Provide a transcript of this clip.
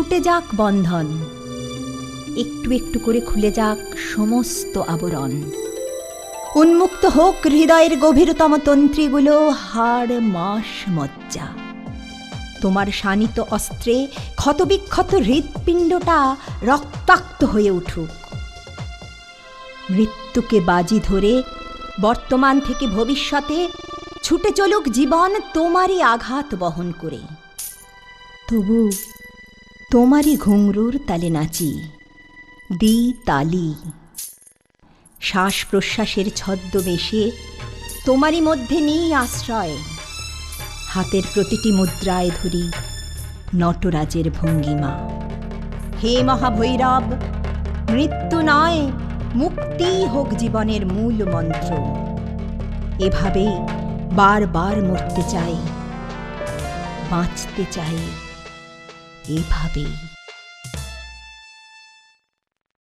ছুটে যাক বন্ধন, একটু একটু করে খুলে যাক সমস্ত আবরণ। উন্মুক্ত হোক হৃদয়ের গভীরতম তন্ত্রীগুলো, হাড় মাস মজ্জা। তোমার শানিত অস্ত্রে ক্ষতবিক্ষত হৃৎপিণ্ডটা রক্তাক্ত হয়ে উঠুক। মৃত্যুকে বাজি ধরে বর্তমান থেকে ভবিষ্যতে ছুটে চলুক জীবন তোমারই আঘাত বহন করে। তবু তোমারই ঘুঙরুর তালে নাচি, দি তালি। শ্বাস প্রশ্বাসের ছদ্মবেশে তোমারই মধ্যে নেই আশ্রয়। হাতের প্রতিটি মুদ্রায় ধরি নটরাজের ভঙ্গিমা। হে মহাভৈরব, মৃত্যু নয়, মুক্তিই হোক জীবনের মূল মন্ত্র। এভাবেই বারবার মরতে চাই, বাঁচতে চাই এভাবেই।